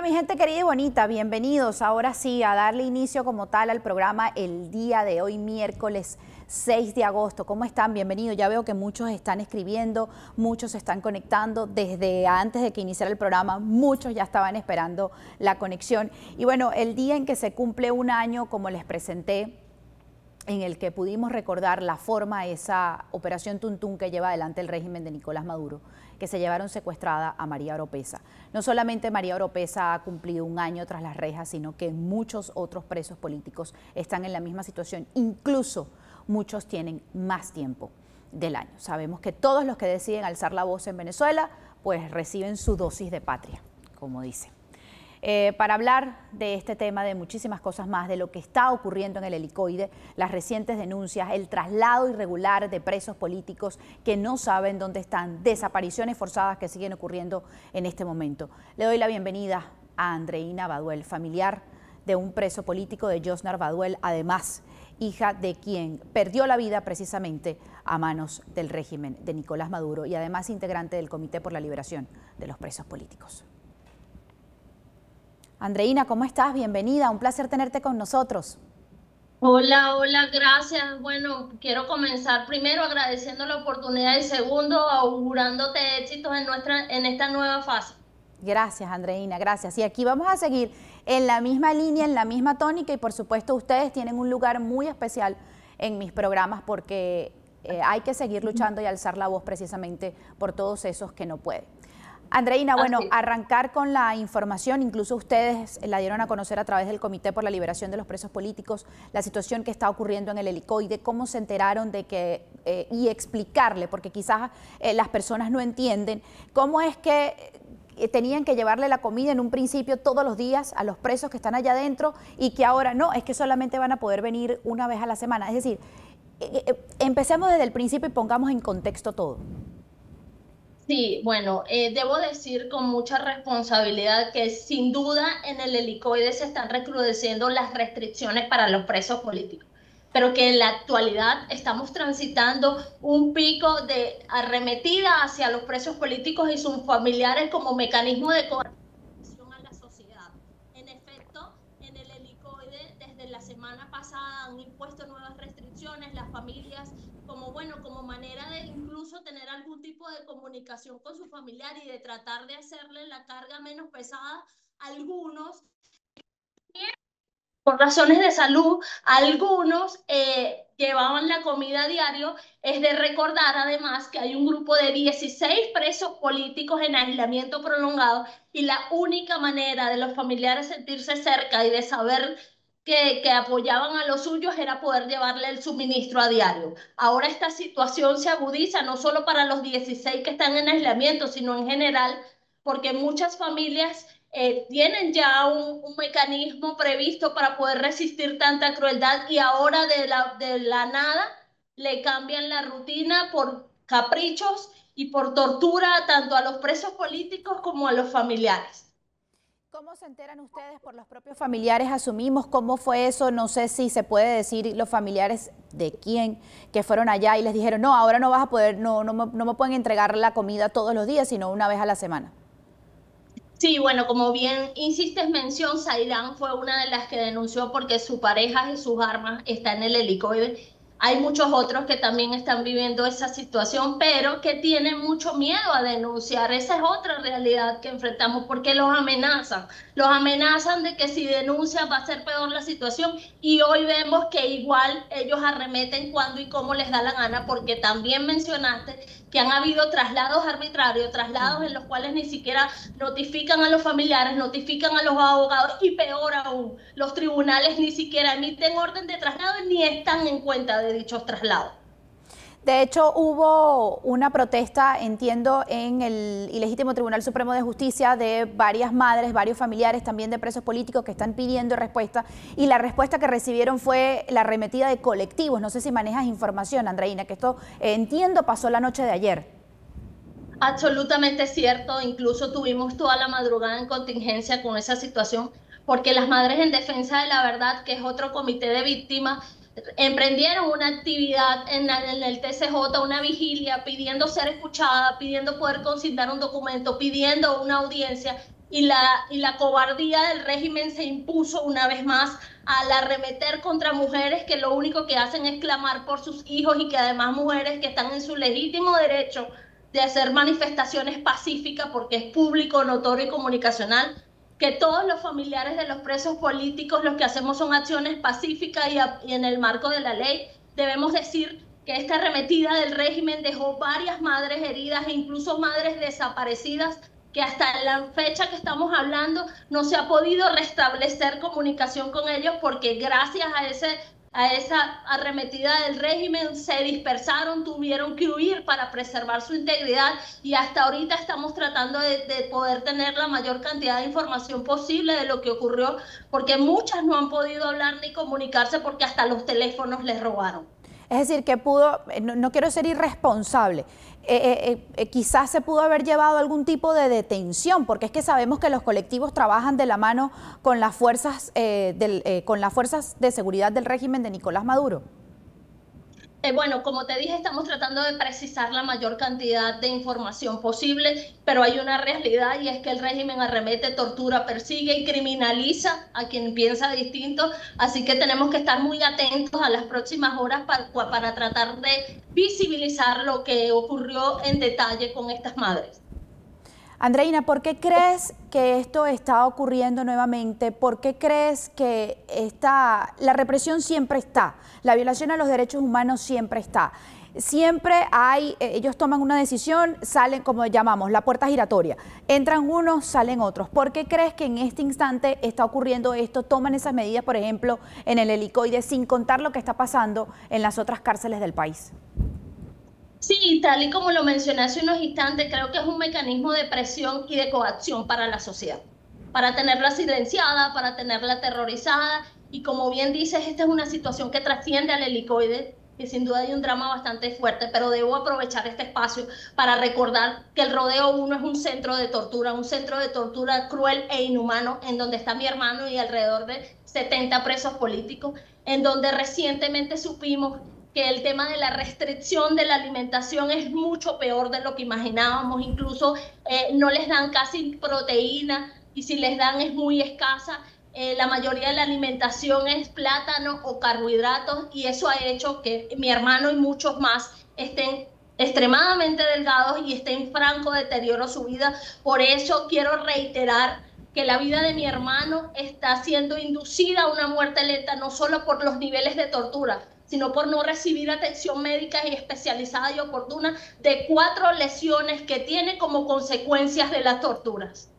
mi gente querida y bonita, bienvenidos ahora sí a darle inicio como tal al programa el día de hoy, miércoles 6 de agosto. ¿Cómo están? Bienvenidos. Ya veo que muchos están escribiendo, muchos se están conectando. Desde antes de que iniciara el programa, muchos ya estaban esperando la conexión. Y bueno, el día en que se cumple un año, como les presenté, en el que pudimos recordar la forma, esa operación Tuntún que lleva adelante el régimen de Nicolás Maduro, que se llevaron secuestrada a María Oropesa. No solamente María Oropesa ha cumplido un año tras las rejas, sino que muchos otros presos políticos están en la misma situación, incluso muchos tienen más tiempo del año. Sabemos que todos los que deciden alzar la voz en Venezuela, pues reciben su dosis de patria, como dicen. Para hablar de este tema, de muchísimas cosas más, de lo que está ocurriendo en el helicoide, las recientes denuncias, el traslado irregular de presos políticos que no saben dónde están, desapariciones forzadas que siguen ocurriendo en este momento. Le doy la bienvenida a Andreina Baduel, familiar de un preso político, de Josnar Baduel, además hija de quien perdió la vida precisamente a manos del régimen de Nicolás Maduro y además integrante del Comité por la Liberación de los Presos Políticos. Andreina, ¿cómo estás? Bienvenida, un placer tenerte con nosotros. Hola, hola, gracias. Bueno, quiero comenzar primero agradeciendo la oportunidad y segundo augurándote éxitos en esta nueva fase. Gracias, Andreina, gracias. Y aquí vamos a seguir en la misma línea, en la misma tónica y por supuesto ustedes tienen un lugar muy especial en mis programas porque hay que seguir luchando y alzar la voz precisamente por todos esos que no pueden. Andreina, bueno, Así. arrancar con la información, incluso ustedes la dieron a conocer a través del Comité por la Liberación de los Presos Políticos, la situación que está ocurriendo en el helicoide, cómo se enteraron de que, y explicarle, porque quizás las personas no entienden, cómo es que tenían que llevarle la comida en un principio todos los días a los presos que están allá adentro y que ahora no, es que solamente van a poder venir una vez a la semana. Es decir, empecemos desde el principio y pongamos en contexto todo. Sí, bueno, debo decir con mucha responsabilidad que sin duda en el helicoide se están recrudeciendo las restricciones para los presos políticos, pero que en la actualidad estamos transitando un pico de arremetida hacia los presos políticos y sus familiares como mecanismo de coerción a la sociedad. En efecto, en el helicoide desde la semana pasada han impuesto nuevas restricciones, las familias como manera de incluso tener algún tipo de comunicación con su familiar y de tratar de hacerle la carga menos pesada a algunos por razones de salud, algunos llevaban la comida a diario. Es de recordar además que hay un grupo de 16 presos políticos en aislamiento prolongado y la única manera de los familiares sentirse cerca y de saber que apoyaban a los suyos era poder llevarle el suministro a diario. Ahora esta situación se agudiza no solo para los 16 que están en aislamiento, sino en general, porque muchas familias tienen ya un mecanismo previsto para poder resistir tanta crueldad y ahora de la nada le cambian la rutina por caprichos y por tortura tanto a los presos políticos como a los familiares. ¿Cómo se enteran ustedes por los propios familiares? Asumimos cómo fue eso, no sé si se puede decir los familiares de quién que fueron allá y les dijeron, no, ahora no vas a poder, no me pueden entregar la comida todos los días, sino una vez a la semana. Sí, bueno, como bien insistes mención, Zairán fue una de las que denunció porque su pareja y sus armas están en el helicoide. Hay muchos otros que también están viviendo esa situación, pero que tienen mucho miedo a denunciar. Esa es otra realidad que enfrentamos porque los amenazan. Los amenazan de que si denuncian va a ser peor la situación y hoy vemos que igual ellos arremeten cuando y cómo les da la gana porque también mencionaste que han habido traslados arbitrarios, traslados en los cuales ni siquiera notifican a los familiares, notifican a los abogados y peor aún, los tribunales ni siquiera emiten orden de traslado ni están en cuenta de dichos traslados. De hecho, hubo una protesta, entiendo, en el Ilegítimo Tribunal Supremo de Justicia de varias madres, varios familiares también de presos políticos que están pidiendo respuesta y la respuesta que recibieron fue la arremetida de colectivos. No sé si manejas información, Andreina, que esto, entiendo, pasó la noche de ayer. Absolutamente cierto, incluso tuvimos toda la madrugada en contingencia con esa situación, porque las Madres en Defensa de la Verdad, que es otro comité de víctimas, emprendieron una actividad en el TCJ, una vigilia, pidiendo ser escuchada, pidiendo poder consignar un documento, pidiendo una audiencia y la cobardía del régimen se impuso una vez más al arremeter contra mujeres que lo único que hacen es clamar por sus hijos y que además mujeres que están en su legítimo derecho de hacer manifestaciones pacíficas porque es público, notorio y comunicacional, que todos los familiares de los presos políticos lo que hacemos son acciones pacíficas y en el marco de la ley. Debemos decir que esta arremetida del régimen dejó varias madres heridas e incluso madres desaparecidas que hasta la fecha que estamos hablando no se ha podido restablecer comunicación con ellos porque gracias a esa arremetida del régimen se dispersaron, tuvieron que huir para preservar su integridad y hasta ahorita estamos tratando de poder tener la mayor cantidad de información posible de lo que ocurrió porque muchas no han podido hablar ni comunicarse porque hasta los teléfonos les robaron. Es decir, que pudo, no quiero ser irresponsable, quizás se pudo haber llevado algún tipo de detención, porque es que sabemos que los colectivos trabajan de la mano con las fuerzas, con las fuerzas de seguridad del régimen de Nicolás Maduro. Bueno, como te dije, estamos tratando de precisar la mayor cantidad de información posible, pero hay una realidad y es que el régimen arremete, tortura, persigue y criminaliza a quien piensa distinto, así que tenemos que estar muy atentos a las próximas horas para tratar de visibilizar lo que ocurrió en detalle con estas madres. Andreina, ¿por qué crees que esto está ocurriendo nuevamente? ¿Por qué crees que la represión siempre está? La violación a los derechos humanos siempre está. Siempre hay, ellos toman una decisión, salen, como llamamos, la puerta giratoria. Entran unos, salen otros. ¿Por qué crees que en este instante está ocurriendo esto? Toman esas medidas, por ejemplo, en el Helicoide, sin contar lo que está pasando en las otras cárceles del país. Sí, tal y como lo mencioné hace unos instantes, creo que es un mecanismo de presión y de coacción para la sociedad, para tenerla silenciada, para tenerla aterrorizada, y como bien dices, esta es una situación que trasciende al Helicoide, y sin duda hay un drama bastante fuerte, pero debo aprovechar este espacio para recordar que el Rodeo 1 es un centro de tortura cruel e inhumano, en donde está mi hermano y alrededor de 70 presos políticos, en donde recientemente supimos que el tema de la restricción de la alimentación es mucho peor de lo que imaginábamos, incluso no les dan casi proteína y si les dan es muy escasa, la mayoría de la alimentación es plátano o carbohidratos y eso ha hecho que mi hermano y muchos más estén extremadamente delgados y estén en franco deterioro su vida. Por eso quiero reiterar que la vida de mi hermano está siendo inducida a una muerte lenta, no solo por los niveles de tortura, sino por no recibir atención médica y especializada y oportuna de 4 lesiones que tiene como consecuencias de las torturas.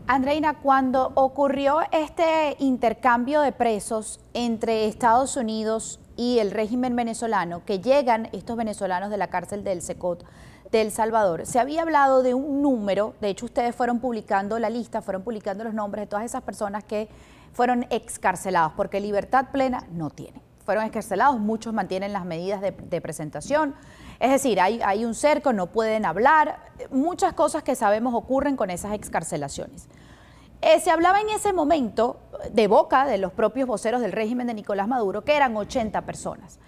Andreina, cuando ocurrió este intercambio de presos entre Estados Unidos y el régimen venezolano, que llegan estos venezolanos de la cárcel del Secot de El Salvador, se había hablado de un número, de hecho ustedes fueron publicando la lista, fueron publicando los nombres de todas esas personas que fueron excarcelados, porque libertad plena no tienen. Fueron excarcelados, muchos mantienen las medidas de presentación, es decir, hay un cerco, no pueden hablar, muchas cosas que sabemos ocurren con esas excarcelaciones. Se hablaba en ese momento, de boca de los propios voceros del régimen de Nicolás Maduro, que eran 80 personas.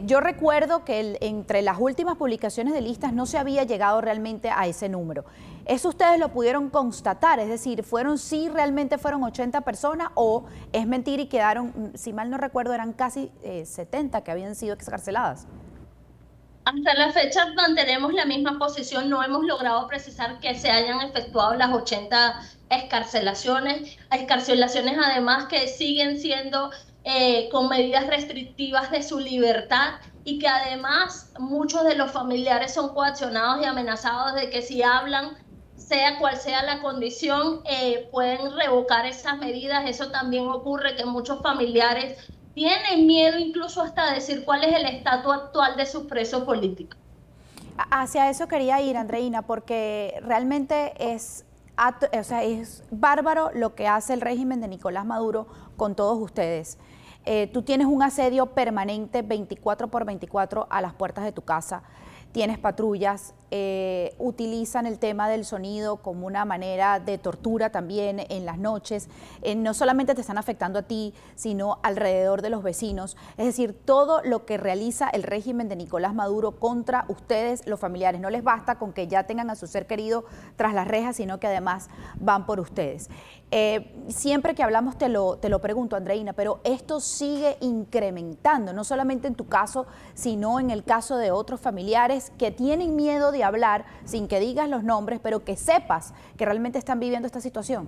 Yo recuerdo que entre las últimas publicaciones de listas no se había llegado realmente a ese número. ¿Eso ustedes lo pudieron constatar? Es decir, ¿sí realmente fueron 80 personas o es mentira y quedaron, si mal no recuerdo, eran casi 70 que habían sido excarceladas? Hasta la fecha mantenemos la misma posición, no hemos logrado precisar que se hayan efectuado las 80 excarcelaciones además que siguen siendo con medidas restrictivas de su libertad y que además muchos de los familiares son coaccionados y amenazados de que si hablan, sea cual sea la condición, pueden revocar esas medidas. Eso también ocurre, que muchos familiares tienen miedo incluso hasta decir cuál es el estatus actual de sus presos políticos. Hacia eso quería ir, Andreina, porque realmente es bárbaro lo que hace el régimen de Nicolás Maduro con todos ustedes. Tú tienes un asedio permanente 24 por 24 a las puertas de tu casa, tienes patrullas, utilizan el tema del sonido como una manera de tortura también en las noches. No solamente te están afectando a ti, sino alrededor de los vecinos. Es decir, todo lo que realiza el régimen de Nicolás Maduro contra ustedes, los familiares. No les basta con que ya tengan a su ser querido tras las rejas, sino que además van por ustedes. Siempre que hablamos te lo pregunto, Andreina, pero esto sigue incrementando, no solamente en tu caso, sino en el caso de otros familiares que tienen miedo de hablar sin que digas los nombres, pero que sepas que realmente están viviendo esta situación.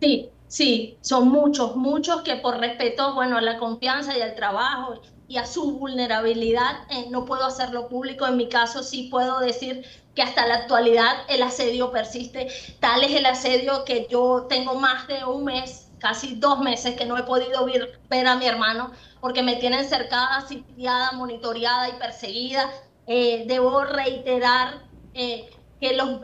Sí, sí, son muchos, muchos que por respeto, bueno, a la confianza y al trabajo y a su vulnerabilidad, no puedo hacerlo público. En mi caso sí puedo decir que hasta la actualidad el asedio persiste. Tal es el asedio que yo tengo más de un mes, casi 2 meses, que no he podido ver a mi hermano porque me tienen cercada, sitiada, monitoreada y perseguida. Debo reiterar que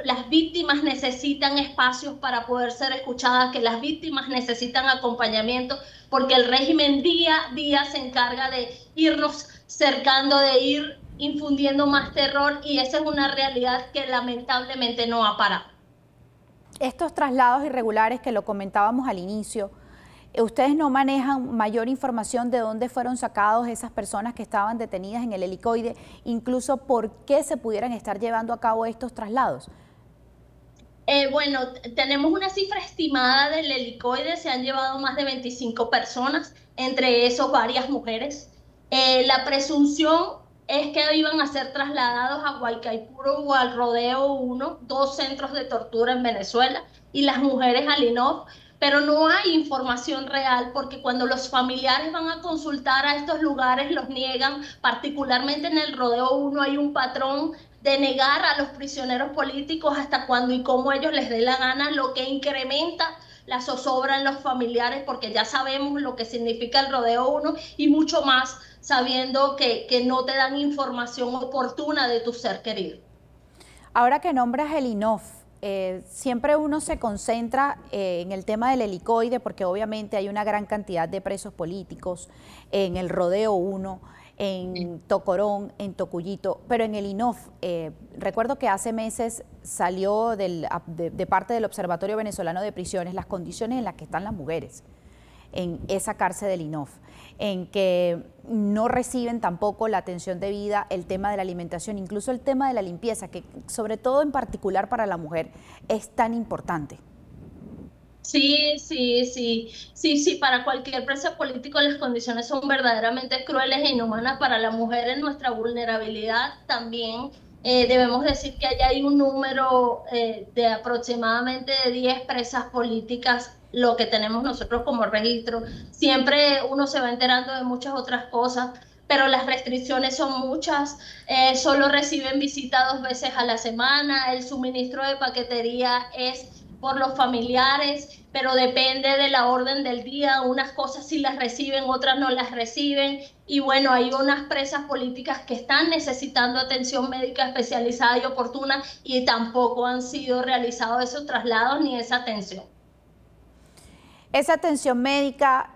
las víctimas necesitan espacios para poder ser escuchadas, que las víctimas necesitan acompañamiento, porque el régimen día a día se encarga de irnos cercando, de ir infundiendo más terror, y esa es una realidad que lamentablemente no ha parado. Estos traslados irregulares que lo comentábamos al inicio, ¿ustedes no manejan mayor información de dónde fueron sacados esas personas que estaban detenidas en el helicoide, incluso por qué se pudieran estar llevando a cabo estos traslados? Bueno, tenemos una cifra estimada del helicoide, se han llevado más de 25 personas, entre esos varias mujeres. La presunción es que iban a ser trasladados a Guaycaipuro o al Rodeo 1, 2 centros de tortura en Venezuela, y las mujeres al INOF, pero no hay información real, porque cuando los familiares van a consultar a estos lugares los niegan. Particularmente en el Rodeo 1 hay un patrón de negar a los prisioneros políticos hasta cuando y cómo ellos les dé la gana, lo que incrementa la zozobra en los familiares, porque ya sabemos lo que significa el Rodeo 1 y mucho más sabiendo que no te dan información oportuna de tu ser querido. Ahora que nombras el INOF, siempre uno se concentra en el tema del helicoide, porque obviamente hay una gran cantidad de presos políticos en el Rodeo 1, en Tocorón, en Tocuyito, pero en el INOF, recuerdo que hace meses salió de parte del Observatorio Venezolano de Prisiones las condiciones en las que están las mujeres en esa cárcel del INOF, en que no reciben tampoco la atención debida, el tema de la alimentación, incluso el tema de la limpieza, que sobre todo en particular para la mujer es tan importante. Sí, sí, sí, sí, sí, para cualquier preso político las condiciones son verdaderamente crueles e inhumanas. Para la mujer en nuestra vulnerabilidad también. Debemos decir que allá hay un número de aproximadamente 10 presas políticas, lo que tenemos nosotros como registro. Siempre uno se va enterando de muchas otras cosas, pero las restricciones son muchas. Solo reciben visita 2 veces a la semana, el suministro de paquetería es por los familiares, pero depende de la orden del día. Unas cosas sí las reciben, otras no las reciben. Y bueno, hay unas presas políticas que están necesitando atención médica especializada y oportuna, y tampoco han sido realizados esos traslados ni esa atención. Esa atención médica,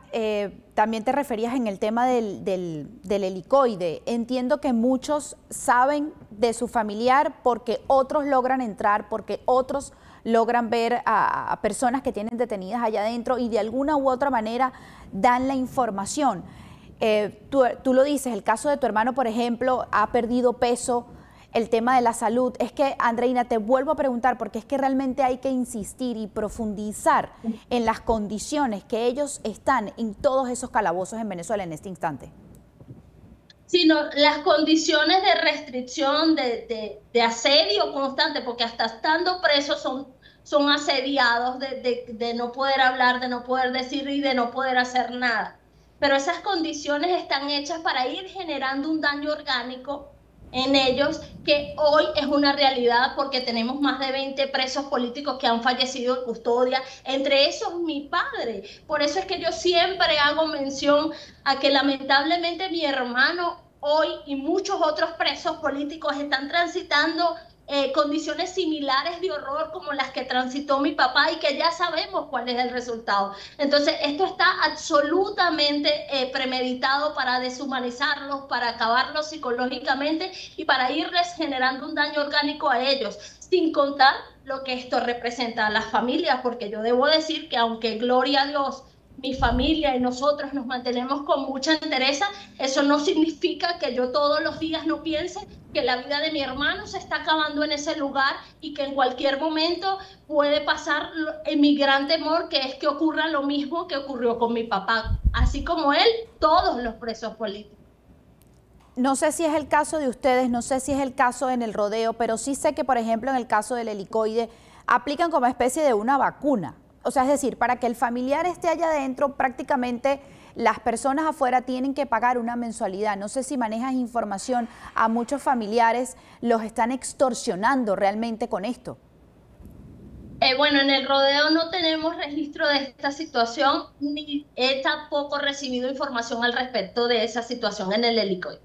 también te referías en el tema del helicoide. Entiendo que muchos saben de su familiar porque otros logran entrar, porque otros logran ver a personas que tienen detenidas allá adentro y de alguna u otra manera dan la información. Tú lo dices, el caso de tu hermano, por ejemplo, ha perdido peso, el tema de la salud. Es que, Andreina, te vuelvo a preguntar, porque es que realmente hay que insistir y profundizar en las condiciones que ellos están en todos esos calabozos en Venezuela en este instante. Sino las condiciones de restricción, de asedio constante, porque hasta estando presos son asediados de no poder hablar, de no poder decir y de no poder hacer nada. Pero esas condiciones están hechas para ir generando un daño orgánico en ellos, que hoy es una realidad, porque tenemos más de 20 presos políticos que han fallecido en custodia, entre esos mi padre. Por eso es que yo siempre hago mención a que lamentablemente mi hermano hoy y muchos otros presos políticos están transitando condiciones similares de horror como las que transitó mi papá y que ya sabemos cuál es el resultado. Entonces, esto está absolutamente premeditado para deshumanizarlos, para acabarlos psicológicamente y para irles generando un daño orgánico a ellos, sin contar lo que esto representa a las familias, porque yo debo decir que aunque, gloria a Dios, mi familia y nosotros nos mantenemos con mucha entereza, eso no significa que yo todos los días no piense que la vida de mi hermano se está acabando en ese lugar y que en cualquier momento puede pasar mi gran temor, que es que ocurra lo mismo que ocurrió con mi papá, así como él, todos los presos políticos. No sé si es el caso de ustedes, no sé si es el caso en el rodeo, pero sí sé que, por ejemplo, en el caso del helicoide, aplican como especie de una vacuna. O sea, es decir, para que el familiar esté allá adentro, prácticamente las personas afuera tienen que pagar una mensualidad. No sé si manejas información, a muchos familiares los están extorsionando realmente con esto. Bueno, en el rodeo no tenemos registro de esta situación, ni he tampoco recibido información al respecto de esa situación en el helicoide.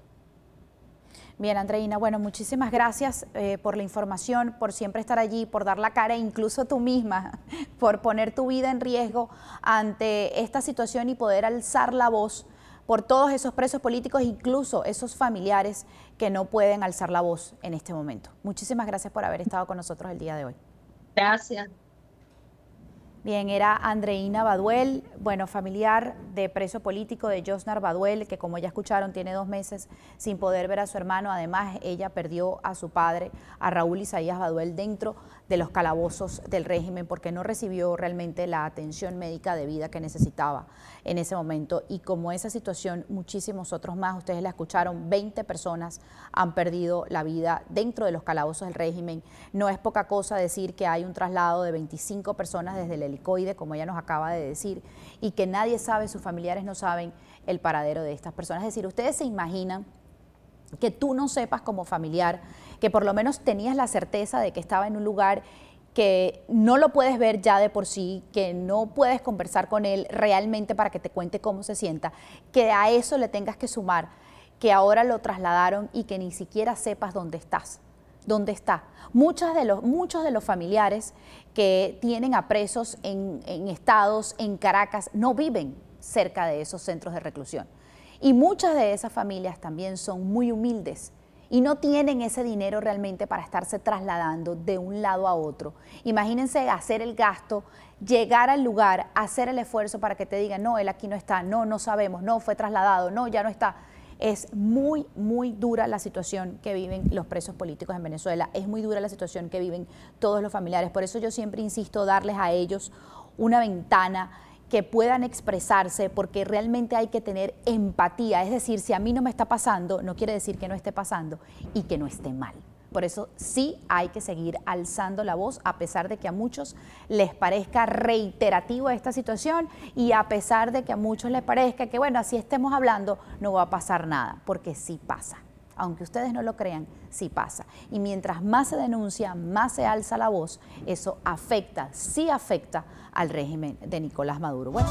Bien, Andreina, bueno, muchísimas gracias por la información, por siempre estar allí, por dar la cara, incluso tú misma, por poner tu vida en riesgo ante esta situación y poder alzar la voz por todos esos presos políticos, incluso esos familiares que no pueden alzar la voz en este momento. Muchísimas gracias por haber estado con nosotros el día de hoy. Gracias. Bien, era Andreina Baduel, bueno, familiar de preso político de Josnar Baduel, que como ya escucharon tiene 2 meses sin poder ver a su hermano. Además, ella perdió a su padre, a Raúl Isaías Baduel, dentro de los calabozos del régimen porque no recibió realmente la atención médica debida que necesitaba en ese momento. Y como esa situación, muchísimos otros más, ustedes la escucharon, 20 personas han perdido la vida dentro de los calabozos del régimen. No es poca cosa decir que hay un traslado de 25 personas desde el helicoide, como ella nos acaba de decir, y que nadie sabe, sus familiares no saben el paradero de estas personas. Es decir, ustedes se imaginan que tú no sepas como familiar, que por lo menos tenías la certeza de que estaba en un lugar que no lo puedes ver ya de por sí, que no puedes conversar con él realmente para que te cuente cómo se sienta, que a eso le tengas que sumar, que ahora lo trasladaron y que ni siquiera sepas dónde estás. ¿Dónde está? Muchos de los familiares que tienen a presos en estados, en Caracas, no viven cerca de esos centros de reclusión. Y muchas de esas familias también son muy humildes y no tienen ese dinero realmente para estarse trasladando de un lado a otro. Imagínense hacer el gasto, llegar al lugar, hacer el esfuerzo para que te digan, no, él aquí no está, no, no sabemos, no, fue trasladado, no, ya no está. Es muy, muy dura la situación que viven los presos políticos en Venezuela, es muy dura la situación que viven todos los familiares. Por eso yo siempre insisto darles a ellos una ventana que puedan expresarse, porque realmente hay que tener empatía. Es decir, si a mí no me está pasando, no quiere decir que no esté pasando y que no esté mal. Por eso sí hay que seguir alzando la voz, a pesar de que a muchos les parezca reiterativo esta situación y a pesar de que a muchos les parezca que, bueno, así estemos hablando, no va a pasar nada, porque sí pasa. Aunque ustedes no lo crean, sí pasa. Y mientras más se denuncia, más se alza la voz, eso afecta, sí afecta al régimen de Nicolás Maduro. Bueno.